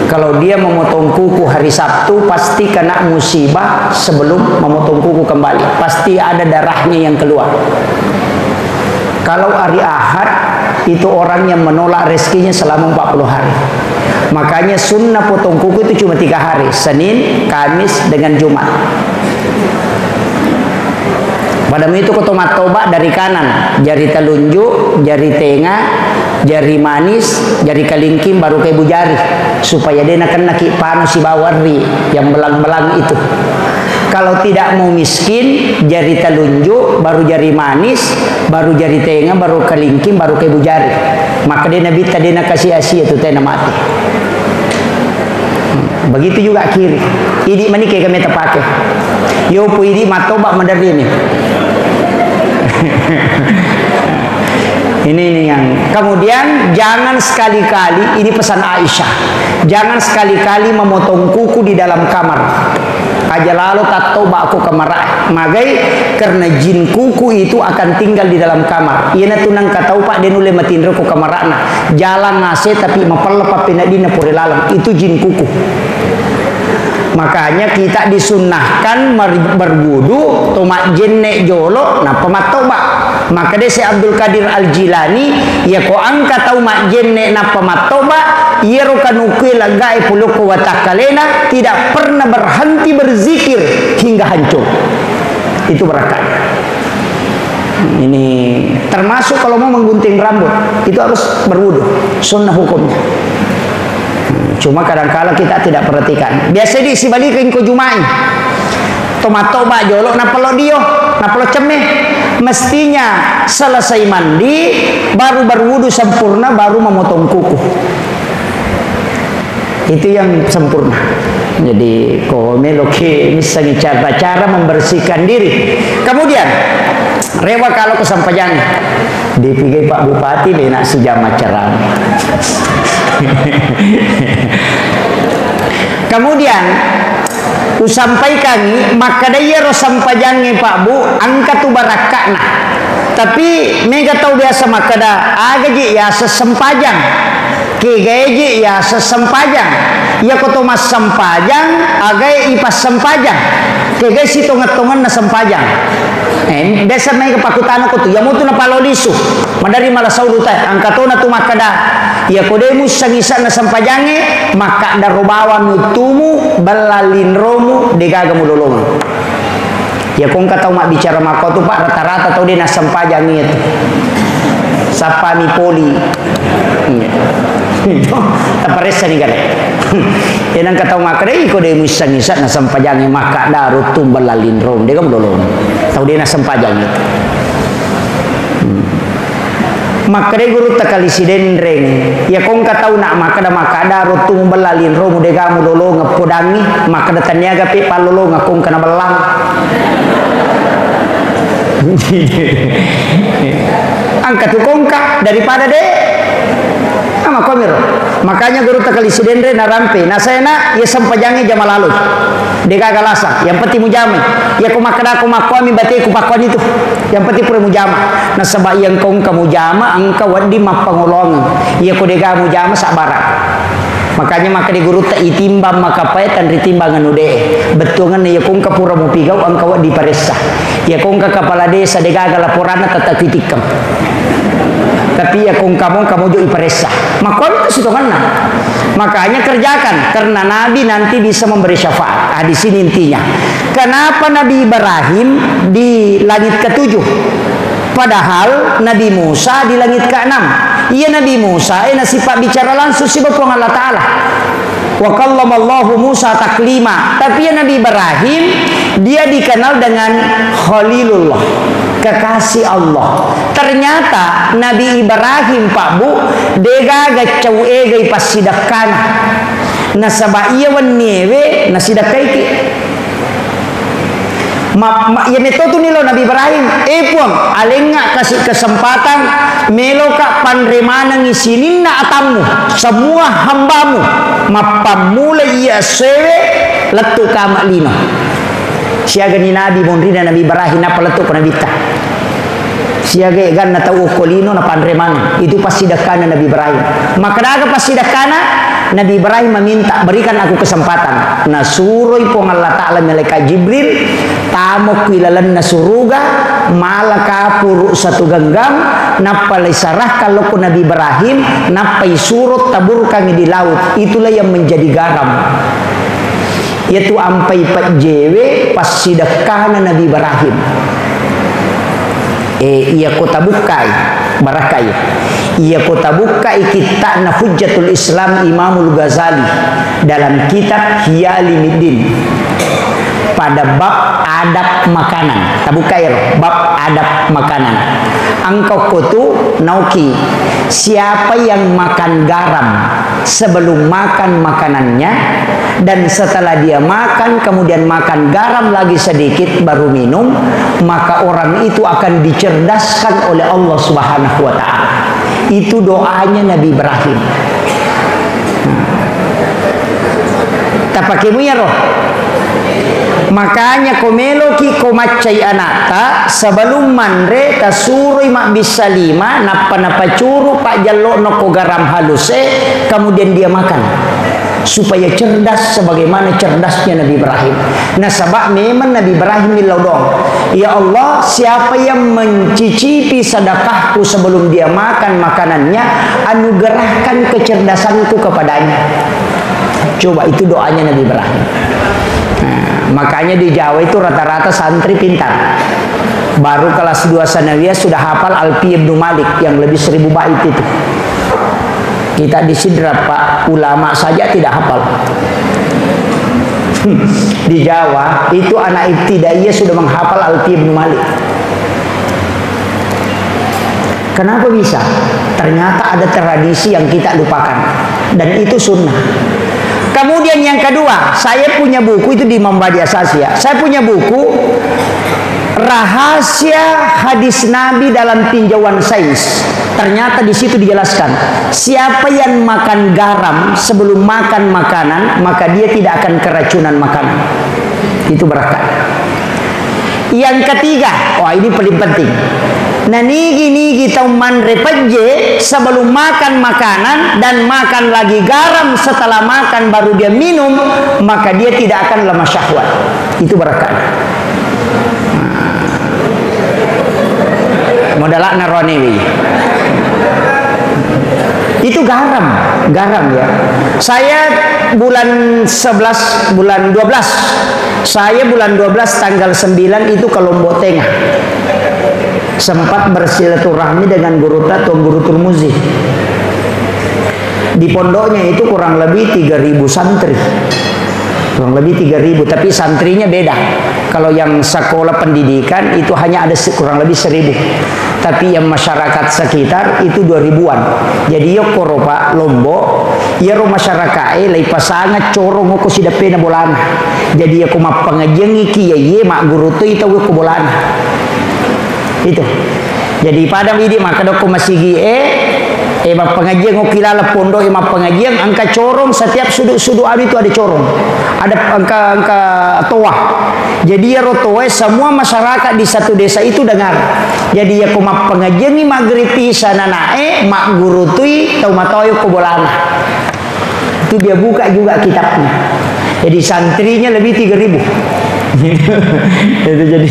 Kalau dia memotong kuku hari Sabtu pasti kena musibah sebelum memotong kuku kembali. Pasti ada darahnya yang keluar. Kalau hari Ahad itu orang yang menolak rezekinya selama 40 hari. Makanya sunnah potong kuku itu cuma 3 hari, Senin, Kamis dengan Jumat. Padahal itu kotomat tobat dari kanan, jari telunjuk, jari tengah, jari manis, jari kalingking, baru ke ibu jari, supaya dia nak kena panas si bawari yang belang-belang itu. Kalau tidak mau miskin, jari telunjuk, baru jari manis, baru jari tengah, baru kalingking, baru ke ibu jari. Maka dia nabi tadi nak kasih asia itu tena mati. Begitu juga kiri. Idi mani kayak kami terpakai. Yo pu idi matobak mandari ini. Ini yang kemudian jangan sekali-kali, ini pesan Aisyah, jangan sekali-kali memotong kuku di dalam kamar. Aja lalu tak tahu aku kamar magai karena jin kuku itu akan tinggal di dalam kamar. Ia tunang katau pak denule matindro ku kamarana jalan nase tapi mapalepa pinadina puri lalang itu jin kuku. Makanya kita disunnahkan berwudu tomak jenne jolo na pematoba. Maka dia si Abdul Qadir Al-Jilani ya ko angka tau mak jenne na pematoba ya rokanukui lagai puluku watakalena tidak pernah berhenti berzikir hingga hancur. Itu berakanya. Ini termasuk kalau mau menggunting rambut itu harus berwudu, sunnah hukumnya. Cuma kadang-kala kita tidak perhatikan. Biasa di si balikin ko jumai. Tomat-toba jolo na pelo dio, na pelo cemeh. Mestinya selesai mandi baru berwudu sempurna baru memotong kuku. Itu yang sempurna. Jadi ko meloki misalnya cara membersihkan diri. Kemudian rewa kalau kesampaian dipikir Pak Bupati benak si jamaah ceram. Kemudian usampaikan maka daya rosampajangi Pak Bu angkat tu barakakna. Tapi mega tahu biasa maka dah agaji ya sesempajang. Kegaji ya sesempajang. Ya koto mas sempajang agai ipas sempajang. Ke guys itu ngetongan na sampajang. Desa mai kepakutan ko tu. Ya mutu na palolisu. Madari malah saulu teh angkatona tu makada. Ya kodemu sangisa na sampajange maka darobawa mutumu balalin romu degaga mulolong. Ya kong katau mak bicara mako tu Pak rata-rata tau dia na sampajang itu. Sapa mi poli. Taparesa ni gale. Yan ang katao makare iko de misan-misan na sampajang maka darut tumbal lalin rom de kam dolong. Tau de na sampajang itu. Makare guru takali siden reng. Ya kong katao na maka darut tumbal lalin rom de kam dolong ngapodangi maka dataniaga pe palolo ngakong kana belang. Angkat kongka daripada de ama komiro. Makanya guru takali sidendre narampe nasena ya sampajange jama lalu deka galasa yang penting mujame ya kumakada kumakwami bate kupakon itu yang penting pura mujama nasaba yang kong kamujama angka wadi mapangolong ya ko deka mujama sabara. Makanya maka di guru tak itimbang maka paitan ritimbangan ude betungan ya kong kapura mupigau angka wadi paresa ya kong kepala desa deka laporan tetap titikam. Tapi ya kong kamu jo iparesa. Maka itu sitonganna. Makanya kerjakan karena Nabi nanti bisa memberi syafaat. Di sini intinya. Kenapa Nabi Ibrahim di langit ke-7? Padahal Nabi Musa di langit ke-6. Iya Nabi Musa sifat bicara langsung si Bapak Allah Ta'ala. Wa kallamallahu Musa taklima. Tapi ya Nabi Ibrahim dia dikenal dengan Khalilullah, kekasih Allah. Ternyata Nabi Ibrahim Pak Bu dega gacau ega pasidakana nasaba iya wanewe nasidakai ki ya metodu nilo Nabi Ibrahim puang alenga kasih kesempatan meloka panremana ngisinin na atamu semua hambamu mapamula iya sewe letu kama lino siaga ni Nabi mondrina Nabi Ibrahim apa letu kana bita siaga gan na tau kolino na panreman itu pasti dakana Nabi Ibrahim maka daga pasti dakana Nabi Ibrahim meminta berikan aku kesempatan nasuroi pong Allah Ta'ala malaikat Jibril tamok wilalan nasuruga malaka puru satu genggam napalai sarah kalau ku Nabi Ibrahim napai surut tabur kami di laut itulah yang menjadi garam yaitu ampai pat jewe pas sidakana Nabi Ibrahim iya kota bukai barakai iya kota bukai kita na Hujjatul Islam Imamul Ghazali dalam kitab Hiyalimuddin pada bab adab makanan tabukai bab adab makanan angkau kutu nauki siapa yang makan garam sebelum makan makanannya dan setelah dia makan kemudian makan garam lagi sedikit baru minum maka orang itu akan dicerdaskan oleh Allah Subhanahu wa Ta'ala. Itu doanya Nabi Ibrahim. Tapakemu ya roh. Makanya komelo ki komacai anata sebelum manre tasurui mak bisa lima napa curu pak jallo noko garam haluse kemudian dia makan supaya cerdas sebagaimana cerdasnya Nabi Ibrahim. Nah sabak memang Nabi Ibrahim nilaudong ya Allah siapa yang mencicipi sedekahku sebelum dia makan makanannya anugerahkan kecerdasanku kepadanya. Coba itu doanya Nabi Ibrahim. Makanya di Jawa itu rata-rata santri pintar. Baru kelas 2 sanawiyah sudah hafal Alfiyah Ibnu Malik yang lebih 1000 bait itu. Kita di Sidrap Pak, ulama saja tidak hafal. Di Jawa itu anak ibtidaiyah sudah menghafal Alfiyah Ibnu Malik. Kenapa bisa? Ternyata ada tradisi yang kita lupakan dan itu sunnah. Kemudian yang kedua, saya punya buku itu di Mambadi Asasya. Saya punya buku Rahasia Hadis Nabi dalam Tinjauan Sains. Ternyata di situ dijelaskan, siapa yang makan garam sebelum makan makanan, maka dia tidak akan keracunan makanan. Itu berkah. Yang ketiga, wah ini paling penting. Nah nigi tauman repeje sebelum makan makanan dan makan lagi garam setelah makan baru dia minum, maka dia tidak akan lemah syahwat. Itu berkah. Modalak naronewi. Itu garam ya. Saya bulan 11, bulan 12. Saya bulan 12 tanggal 9 itu ke Lombok Tengah. Sempat bersilaturahmi dengan guru Tuan Guru Turmuzi. Di pondoknya itu kurang lebih 3.000 santri. Kurang lebih 3.000, tapi santrinya beda. Kalau yang sekolah pendidikan itu hanya ada kurang lebih 1.000. Tapi yang masyarakat sekitar itu 2.000-an. Jadi yo koropa Lombok, ya ro masyarakat lai pasangan corong ko sidapena bolana. Jadi aku mah pengajian iki ye mak guru tu itu ko bolana. Itu. Jadi pada idi maka dok masigi mak pengajian ngokilala pondok mak pengajian angka corong setiap sudut-sudut itu ada corong. Ada angka toa. Jadi ya rotoe semua masyarakat di satu desa itu dengar. Jadi ya kumak pengajian ni magripi sana nae mak guru tui tau matoyo kobolana. Itu dia buka juga kitabnya. Jadi santrinya lebih 3.000. Itu jadi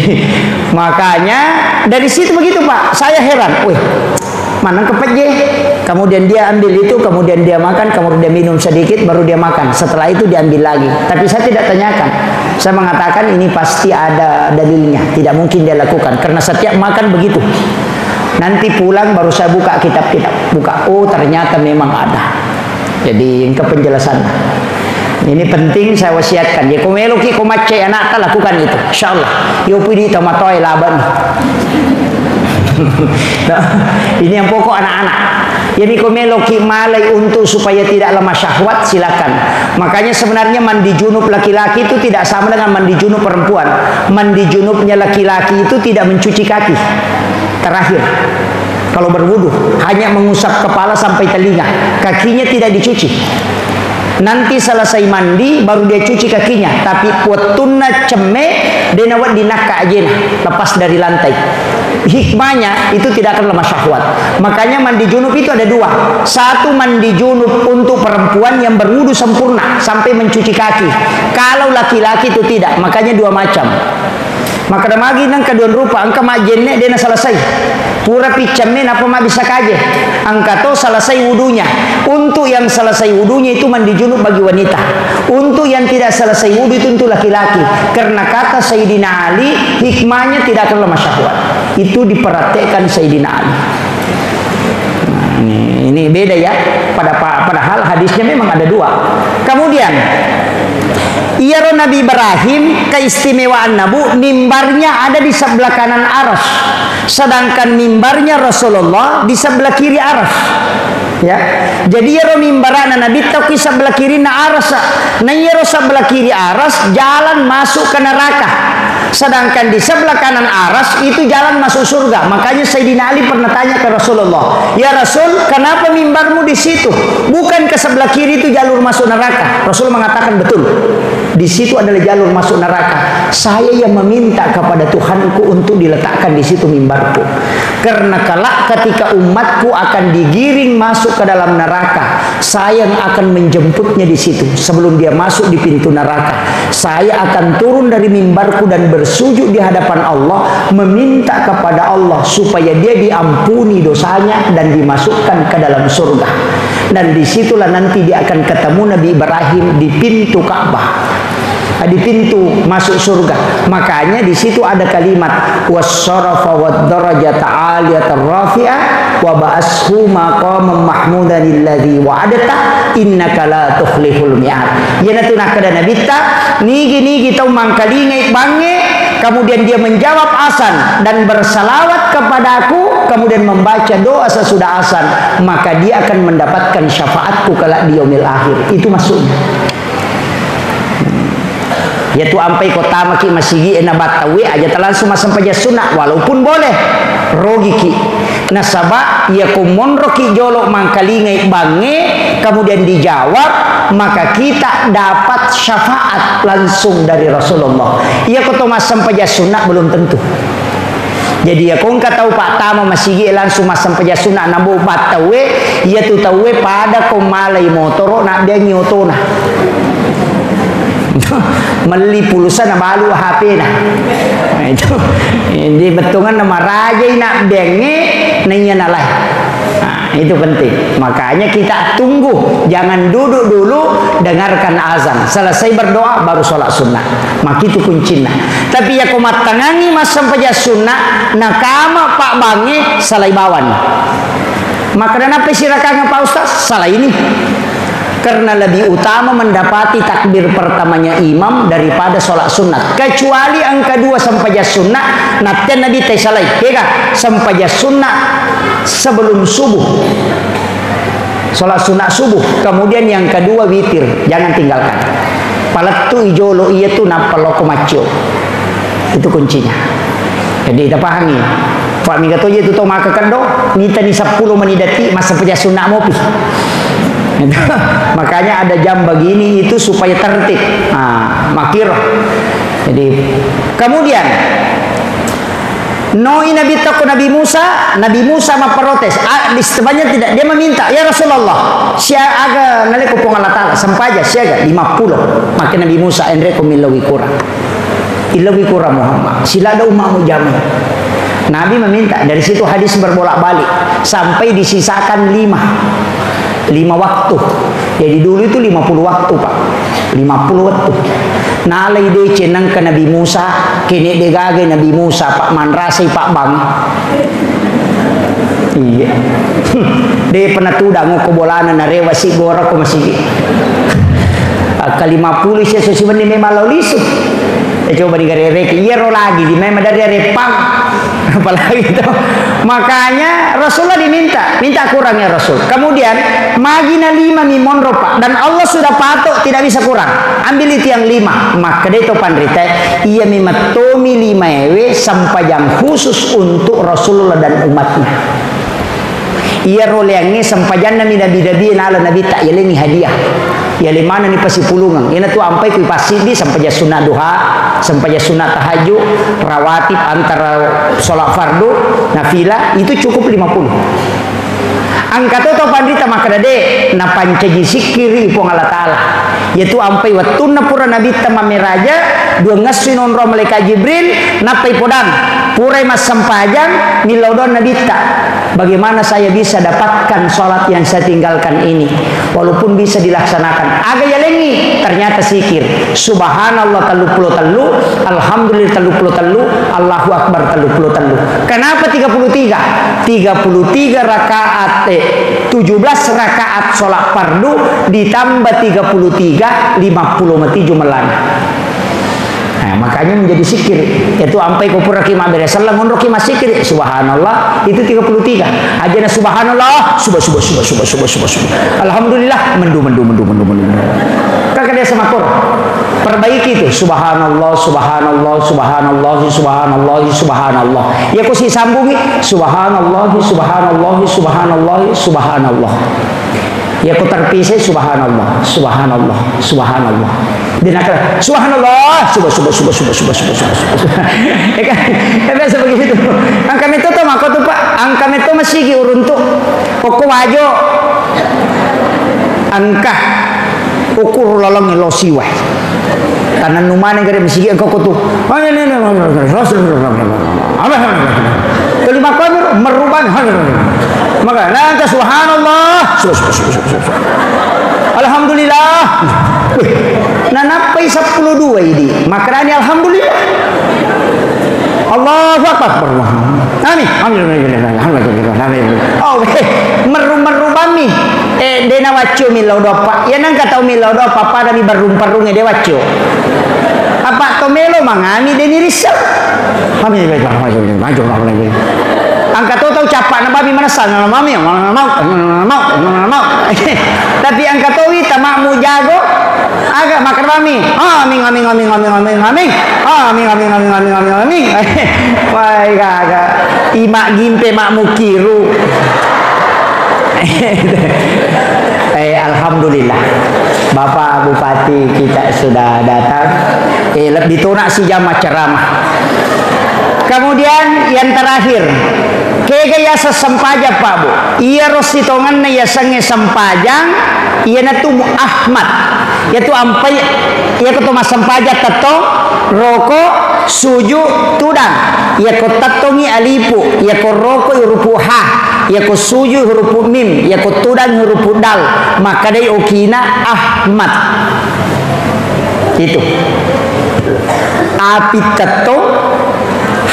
makanya dari situ begitu Pak. Saya heran. Wih, mana kepeje? Kemudian dia ambil itu, kemudian dia makan, kemudian dia minum sedikit, baru dia makan. Setelah itu diambil lagi. Tapi saya tidak tanyakan. Saya mengatakan ini pasti ada dalilnya. Tidak mungkin dia lakukan. Karena setiap makan begitu. Nanti pulang baru saya buka kitab-kitab. Buka, oh ternyata memang ada. Jadi ke penjelasan. Ini penting saya wasiatkan. Ya komelo ki komace anak lakukan itu. Insyaallah. Yo pidi tamatoi laban. Nah, ini yang pokok anak-anak. Jadi komeloki malai untuk supaya tidak lemah syahwat silakan. Makanya sebenarnya mandi junub laki-laki itu tidak sama dengan mandi junub perempuan. Mandi junubnya laki-laki itu tidak mencuci kaki. Terakhir, kalau berwudu hanya mengusap kepala sampai telinga, kakinya tidak dicuci. Nanti selesai mandi baru dia cuci kakinya. Tapi putunna ceme denawat dinaka aja lepas dari lantai. Hikmahnya itu tidak akan lemah syahwat. Makanya mandi junub itu ada dua. Satu mandi junub untuk perempuan yang berwudu sempurna sampai mencuci kaki. Kalau laki-laki itu tidak, makanya dua macam. Maka dah magi nang kaduan rupa angka majenne dena selesai. Pura picamen apa mak bisa kaje. Angka to selesai wudunya. Untuk yang selesai wudunya itu mandi junub bagi wanita. Untuk yang tidak selesai wudu itu untuk laki-laki. Karena kata Sayyidina Ali, hikmahnya tidak akan lemah syahwat. Itu diperhatikan Sayyidina Ali. Nah, ini beda ya. Padahal hadisnya memang ada dua. Kemudian Iyaro Nabi Ibrahim keistimewaan Nabu, mimbarnya ada di sebelah kanan aras, sedangkan mimbarnya Rasulullah di sebelah kiri aras. Ya, jadi iyaro mimbarana Nabi toki sebelah kiri na aras, na iyaro sebelah kiri aras jalan masuk ke neraka. Sedangkan di sebelah kanan aras itu jalan masuk surga. Makanya Sayyidina Ali pernah tanya ke Rasulullah, ya Rasul, kenapa mimbarmu di situ? Bukan ke sebelah kiri itu jalur masuk neraka? Rasul mengatakan betul. Di situ adalah jalur masuk neraka. Saya yang meminta kepada Tuhanku untuk diletakkan di situ mimbarku. Karena kelak ketika umatku akan digiring masuk ke dalam neraka, saya yang akan menjemputnya di situ. Sebelum dia masuk di pintu neraka, saya akan turun dari mimbarku dan bersujud di hadapan Allah, meminta kepada Allah supaya dia diampuni dosanya dan dimasukkan ke dalam surga. Dan disitulah nanti dia akan ketemu Nabi Ibrahim di pintu Ka'bah, di pintu masuk surga. Makanya di situ ada kalimat wasyarafa wad-darajata 'aliyatar rafi'ah wa ba'ashu maqaman mahmudan alladzi wa'adta innaka la tukhliful mi'ad. Yana tunah kada nabita nigi tau mangkalingai bange. Kemudian dia menjawab azan dan bersalawat kepada aku, kemudian membaca doa sesudah azan, maka dia akan mendapatkan syafaatku kelak di yaumil akhir. Itu maksudnya. Yaitu ampai kota maki masigi ena batawi aja langsung sampai sunnah walaupun boleh rogi ki nasaba ya kumon roki jolo mangkalingai bange, kemudian dijawab, maka kita dapat syafaat langsung dari Rasulullah. Ya kota mas sampai sunnah belum tentu. Jadi ya kong tahu pak tama masigi langsung mas sampai sunnah nabu batawe ya tu tawe pada komalai motoro nak dia nyotona. Meli pulsa na balu HP na. Itu di betungan nama raja nak benge nanya nalai. Itu penting. Makanya kita tunggu, jangan duduk dulu dengarkan azan. Selesai berdoa baru sholat sunnah. Maka itu kuncinya. Tapi ya komat tangani mas sampai sunnah nakama pak bangi salai bawan. Maka kenapa silakan Pak Ustaz? Salah ini. Karena lebih utama mendapati takbir pertamanya imam daripada sholat sunnah. Kecuali angka 2 sampai sunnah, nanti Nabi teh salah. Ya sampai sunnah sebelum subuh. Sholat sunnah subuh. Kemudian yang kedua witir, jangan tinggalkan. Palatu ijolo iya tu napaloko macio. Itu kuncinya. Jadi kita pahami. Pak mi katoje itu to maka kando, nita ni 10 menidati masa sampai sunnah mopi. Makanya ada jam begini itu supaya tertib. Makirah. Jadi kemudian Nabi takut Nabi Musa memprotes. Sebenarnya tidak, dia meminta, ya Rasulullah, saya aga naleko pong Allah Taala sampaja siaga 50. Maka Nabi Musa enreko milawi kurang. Ilawi kurang Muhammad. Sila ada umatmu jamu. Nabi meminta, dari situ hadis berbolak-balik sampai disisakan 5 waktu. Jadi dulu itu 50 waktu Pak, 50 waktu. Nalai de cenang ke Nabi Musa, kini degage Nabi Musa Pak manrasai Pak Bang. Iya. De penatudang ko bolana na rewa si gora ko masigi. Ka 50 siya susiban ni memang lisu. Coba digarek iya ro lagi di memang dari repang. Apalagi itu. Makanya Rasulullah minta kurangnya Rasul. Kemudian magina 5 mimon Pak, dan Allah sudah patok tidak bisa kurang. Ambil itu yang 5. Maka dia itu pandrita ia mimatomi 5 ewe sampai yang khusus untuk Rasulullah dan umatnya. Ia roleangnya sampai jangan nabi nala nabi tak yelengi hadiah. Ya limana ni pasi pulungan. Ina tu ampai kui pasi di sampai sunat duha, sampai sunat tahajud, rawatib antara sholat fardu, nafilah itu cukup 50. Angka tu pandita maka dade na pancaji sikiri pong Allah Taala. Yaitu ampai watuna pura nabi tamame raja dua ngasinon ro malaikat Jibril napai podang purai mas sampajang milodon nabi ta. Bagaimana saya bisa dapatkan sholat yang saya tinggalkan ini walaupun bisa dilaksanakan agak yalengi ternyata sikir subhanallah 33 alhamdulillah 33 Allahu akbar 33. Kenapa 33 rakaat 17 rakaat sholat fardu ditambah 33 50 mati jumelan. Nah, makanya menjadi sikir. Itu ampai kupur rakimah beresalah ngon rakimah sikir. Subhanallah itu 33. Ajana subhanallah, subah. Alhamdulillah mendu. Kakak dia semakur. Perbaiki itu subhanallah. Ya ku si sambungi subhanallah. Ya ku terpisah subhanallah. Dinakal subhanallah subah. Ya kan biasa begitu. Angka itu tuh maka tuh Pak, angka itu masih uruntuk pokok wajo angka ukur lolong losiwa karena numane gede masih angka tuh kelima kali merubah maka nanti subhanallah alhamdulillah. Nah napai 12 ini maknanya alhamdulillah. Allahu akbar. Amin. Oh merubami dena wacu milodo Pak. Ya nang katau milodo papa dari barum-parunge de wacu. Apa to melo mangami deni risau. Amin. Angka tahu capak na babi mana sana mami mau. Tapi angka tahu ita makmu jago agak makan mami. Amin. Wah agak imak gimpe makmu kiru. Alhamdulillah Bapak Bupati kita sudah datang. Lebih tunak si jamaah ceramah. Kemudian yang terakhir, kegaya sesempaja Pak Bu. Ia rositongan na ya sange sempajang, ia natu Ahmad. Yaitu ampai ia ko masampajat tato roko suju tudang ia ko tatongi alipu ia ko roko huruf ha ia ko suju huruf mim ia ko tudang huruf dal maka dai okina Ahmad itu api tato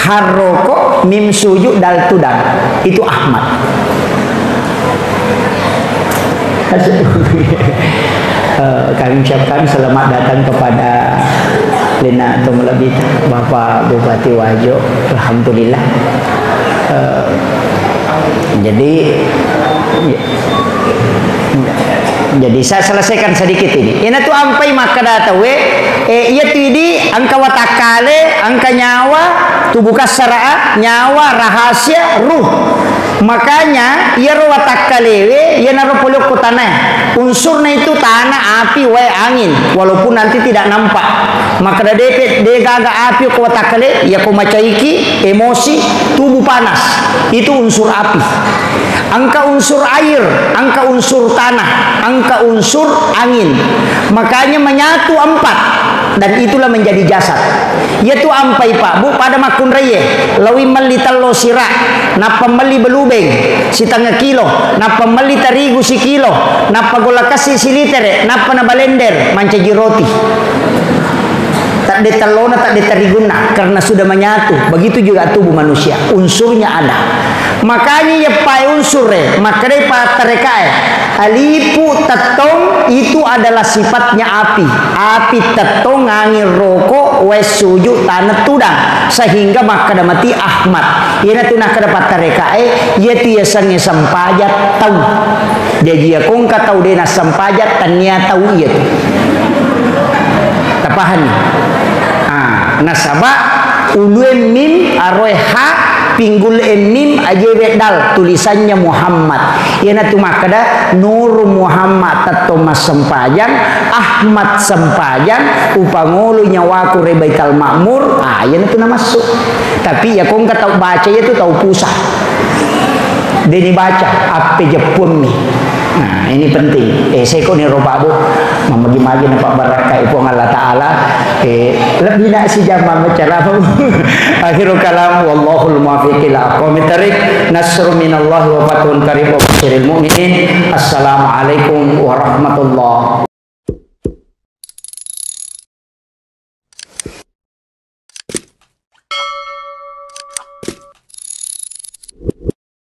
haroko mim suju dal tudang itu Ahmad. Kami ucapkan selamat datang kepada Lina Tumulabita Bapak Bupati Wajo. Alhamdulillah. Jadi saya selesaikan sedikit ini. Ini tuh ampai maka data we iya tu ini angka watakale angka nyawa tubuh kasara nyawa rahasia ruh. Makanya ia ro watakale we ia naruh polok ke tanah. Unsurnya itu tanah, api, angin. Walaupun nanti tidak nampak. Maka dia gaga api ke watakale ia ko macaiki emosi tubuh panas. Itu unsur api. Angka unsur air, angka unsur tanah, angka unsur angin. Makanya menyatu 4 dan itulah menjadi jasad. Yaitu ampai Pak Bu pada makun reye lawi meli talo sira napa meli belubeng si tanga kilo napa meli terigu si kilo napa gola kasih si liter napa na balender mancaji roti. Tak detalona tak detariguna karena sudah menyatu. Begitu juga tubuh manusia, unsurnya ada. Makanya ya pai unsure, makanya patarekae alipu tetong itu adalah sifatnya api. Api tetong angin rokok wes suju tanah tudang sehingga maka mati Ahmad. Ina tu nak dapat tarekae ia tia sange sampajat tahu. Jadi ya kong ka tahu dena sampajat tanya tahu ia tu. Tapahan ni. Nasabah ulu mim aroe ha pinggul mim ajewe dal tulisannya Muhammad. Yana tu makada Nur Muhammad tato mas sempajan Ahmad sempajan upangulu nyawaku rebaital makmur. Yana tu nama masuk. Tapi ya kong tahu baca itu tahu pusat. Deni baca apa Jepun nih. Nah ini penting. Saya kau ni roba bu, magi-magi nampak baraka ibu Allah Taala. Lebih nak si zaman bicara apa? Akhirul kalam, wallahul muwaffiq ila aqwamit thariq. Nasrun minallahi wa fathun qarib wa basyiril mu'minin. Assalamualaikum warahmatullahi